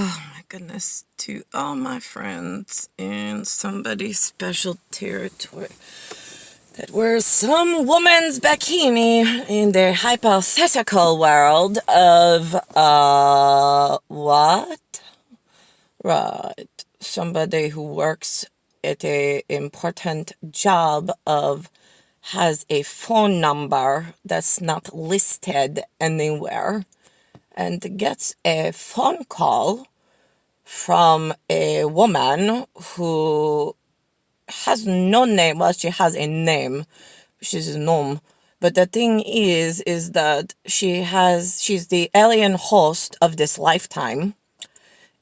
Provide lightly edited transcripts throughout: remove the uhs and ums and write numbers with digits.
Oh my goodness, to all my friends in somebody's special territory that wears some woman's bikini in the hypothetical world of, what? Right. Somebody who works at a important job has a phone number that's not listed anywhere and gets a phone call from a woman who has no name. Well, she has a name. She's a gnome. But the thing is that she's the alien host of this lifetime.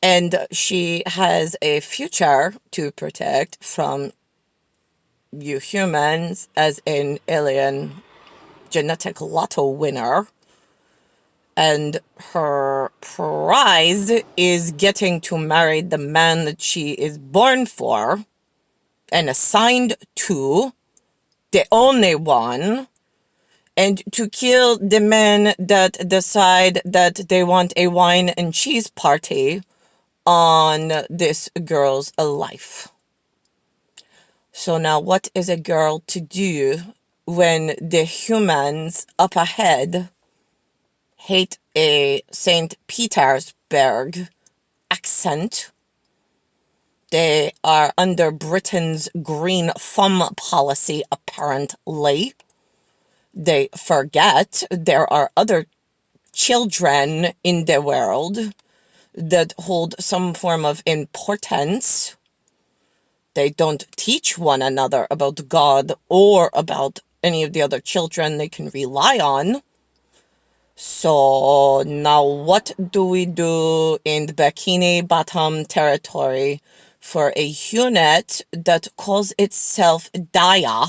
And she has a future to protect from you humans as an alien genetic lotto winner. And her prize is getting to marry the man that she is born for and assigned to, the only one, and to kill the men that decide that they want a wine and cheese party on this girl's life. So now what is a girl to do when the humans up ahead hate a St. Petersburg accent? They are under Britain's green thumb policy, apparently. They forget there are other children in the world that hold some form of importance. They don't teach one another about God or about any of the other children they can rely on. So now what do we do in the Bikini Bottom territory for a unit that calls itself DIA,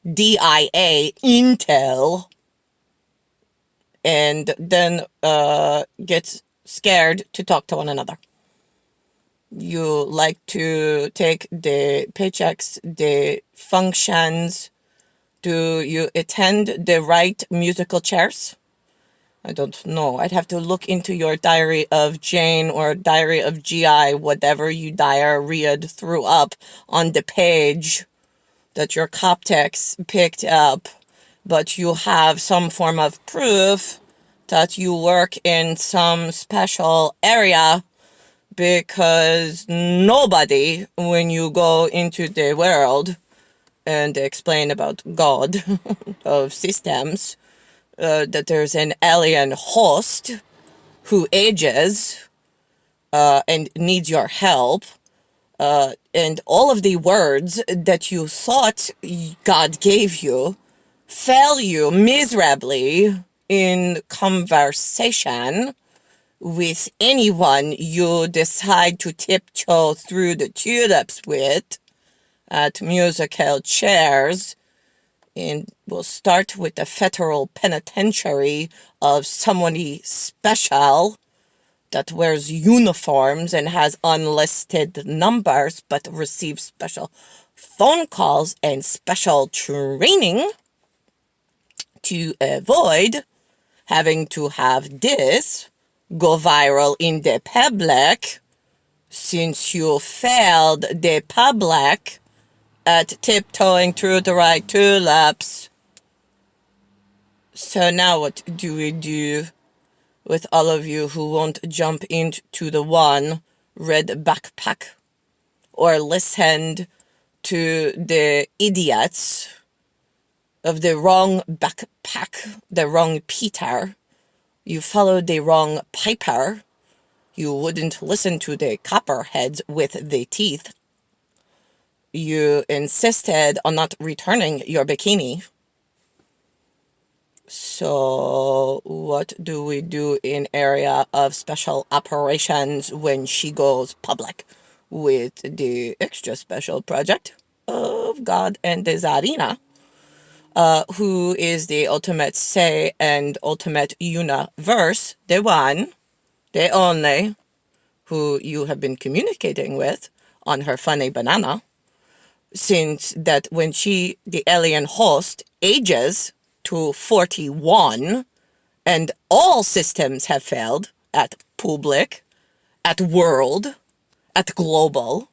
D-I-A, Intel, and then gets scared to talk to one another? You like to take the paychecks, the functions. Do you attend the right musical chairs? I don't know. I'd have to look into your Diary of Jane or Diary of GI, whatever you diarrheaed threw up on the page that your Coptex picked up, but you have some form of proof that you work in some special area, because nobody, when you go into the world and explain about God of systems, that there's an alien host who ages and needs your help, and all of the words that you thought God gave you fail you miserably in conversation with anyone you decide to tiptoe through the tulips with at musical chairs. And we'll start with the federal penitentiary of somebody special that wears uniforms and has unlisted numbers but receives special phone calls and special training to avoid having to have this go viral in the public, since you failed the public at tiptoeing through the right tulips. So now what do we do with all of you who won't jump into the one red backpack or listened to the idiots of the wrong backpack, the wrong Peter? You followed the wrong Piper. You wouldn't listen to the copperheads with the teeth. You insisted on not returning your bikini. So what do we do in area of special operations when she goes public with the extra special project of God and the Tsarina, who is the ultimate say and ultimate universe, the one, the only, who you have been communicating with on her funny banana, since that when she, the alien host, ages to 41 and all systems have failed at public at world, at global,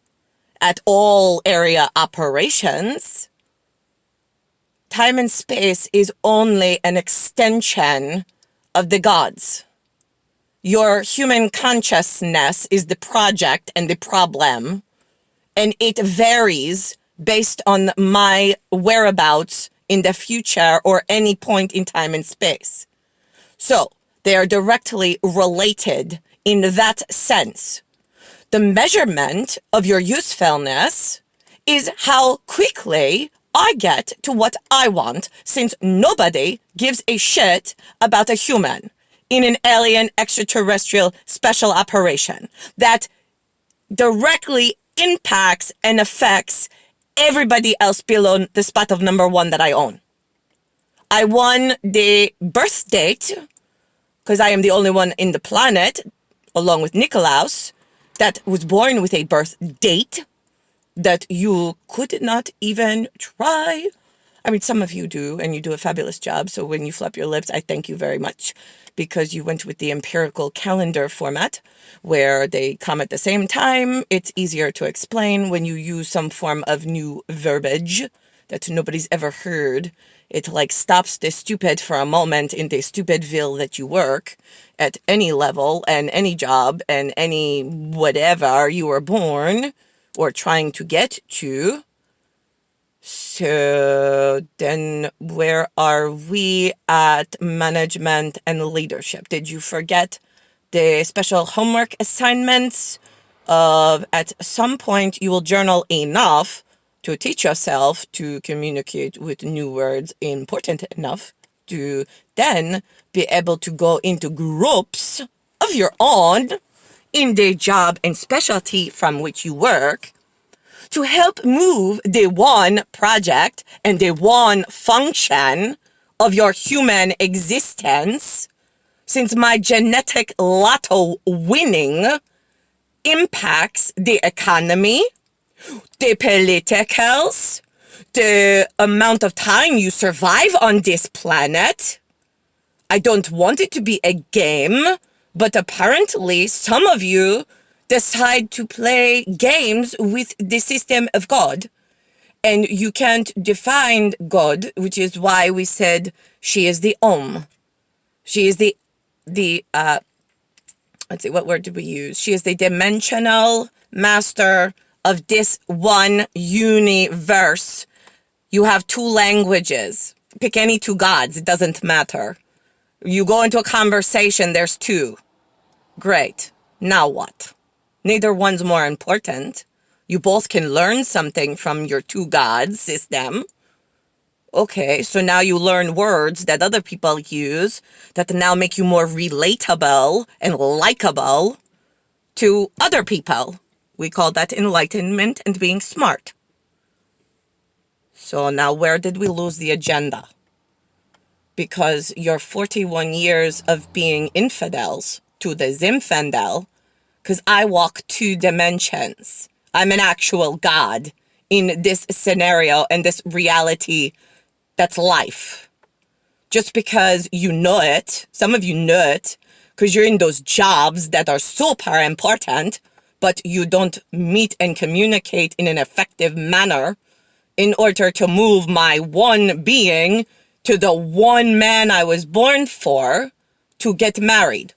at all area operations, time and space is only an extension of the gods. Your human consciousness is the project and the problem, and it varies based on my whereabouts in the future or any point in time and space. So they are directly related in that sense. The measurement of your usefulness is how quickly I get to what I want, since nobody gives a shit about a human in an alien extraterrestrial special operation that directly impacts and affects everybody else below the spot of number one that I own. I won the birth date because I am the only one in the planet, along with Nicolaus, that was born with a birth date that you could not even try. I mean, some of you do, and you do a fabulous job. So when you flap your lips, I thank you very much, because you went with the empirical calendar format where they come at the same time. It's easier to explain when you use some form of new verbiage that nobody's ever heard. It like stops the stupid for a moment in the stupidville that you work at any level and any job and any whatever you were born or trying to get to. So then where are we at management and leadership? Did you forget the special homework assignments of at some point you will journal enough to teach yourself to communicate with new words important enough to then be able to go into groups of your own in the job and specialty from which you work to help move the one project and the one function of your human existence, since my genetic lotto winning impacts the economy, the politicals, the amount of time you survive on this planet. I don't want it to be a game, but apparently some of you decide to play games with the system of God. And you can't define God, which is why we said she is the Om. She is the let's see, what word did we use? She is the dimensional master of this one universe. You have two languages. Pick any two gods, it doesn't matter. You go into a conversation, there's two. Great. Now what? Neither one's more important. You both can learn something from your two gods system. Okay, so now you learn words that other people use that now make you more relatable and likable to other people. We call that enlightenment and being smart. So now where did we lose the agenda? Because your 41 years of being infidels to the Zinfandel, because I walk two dimensions. I'm an actual God in this scenario and this reality that's life. Just because you know it, some of you know it, because you're in those jobs that are super important, but you don't meet and communicate in an effective manner in order to move my one being to the one man I was born for to get married.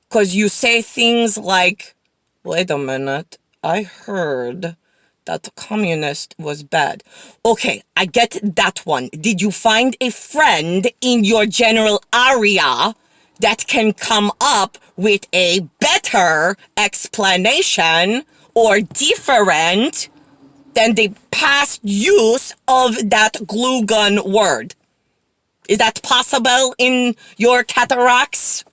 Because you say things like, wait a minute, I heard that communist was bad. Okay, I get that one. Did you find a friend in your general area that can come up with a better explanation or different than the past use of that glue gun word? Is that possible in your cataracts?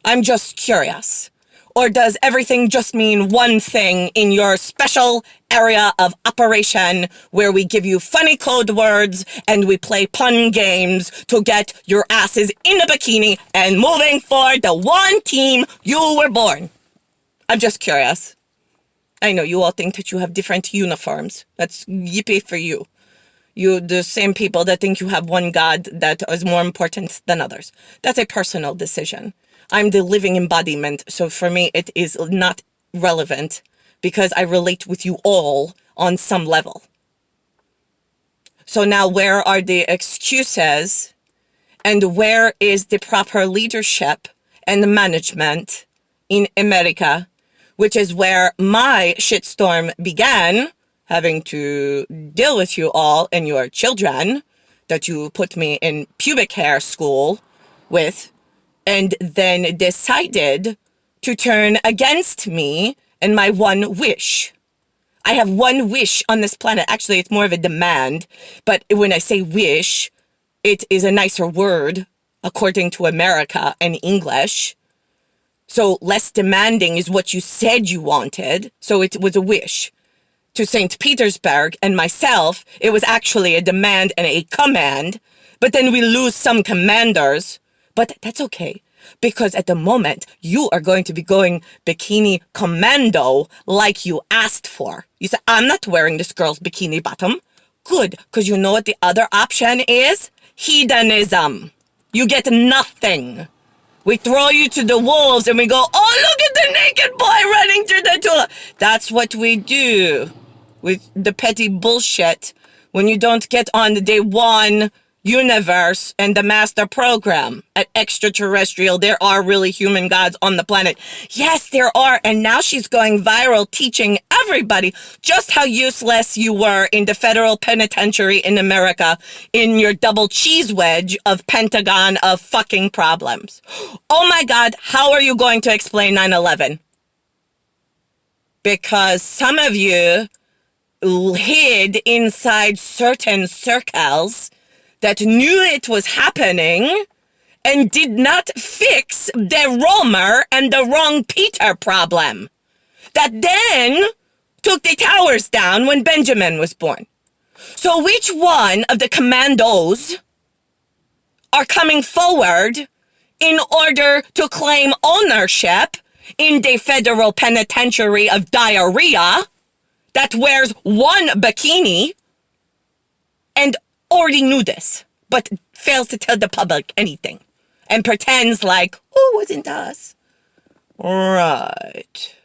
I'm just curious. Or does everything just mean one thing in your special area of operation where we give you funny code words and we play pun games to get your asses in a bikini and moving for the one team you were born? I'm just curious. I know you all think that you have different uniforms. That's yippee for you. You, the same people that think you have one God that is more important than others. That's a personal decision. I'm the living embodiment. So for me, it is not relevant because I relate with you all on some level. So now where are the excuses and where is the proper leadership and management in America, which is where my shitstorm began, having to deal with you all and your children that you put me in pubic hair school with, and then decided to turn against me and my one wish. I have one wish on this planet. Actually, it's more of a demand, but when I say wish, it is a nicer word according to America and English. So less demanding is what you said you wanted. So it was a wish. To St. Petersburg and myself, it was actually a demand and a command. But then we lose some commanders. But that's okay. Because at the moment, you are going to be going bikini commando like you asked for. You said, I'm not wearing this girl's bikini bottom. Good, because you know what the other option is? Hedonism. You get nothing. We throw you to the wolves and we go, oh, look at the naked boy running through the tulip. That's what we do with the petty bullshit when you don't get on the day one universe and the master program at extraterrestrial. There are really human gods on the planet. Yes, there are. And now she's going viral teaching everybody just how useless you were in the federal penitentiary in America in your double cheese wedge of Pentagon of fucking problems. Oh my God, how are you going to explain 9/11? Because some of you hid inside certain circles that knew it was happening and did not fix the Romer and the wrong Peter problem. That then took the towers down when Benjamin was born. So which one of the commandos are coming forward in order to claim ownership in the federal penitentiary of diarrhea that wears one bikini and already knew this, but fails to tell the public anything and pretends like, oh, it wasn't us. Right.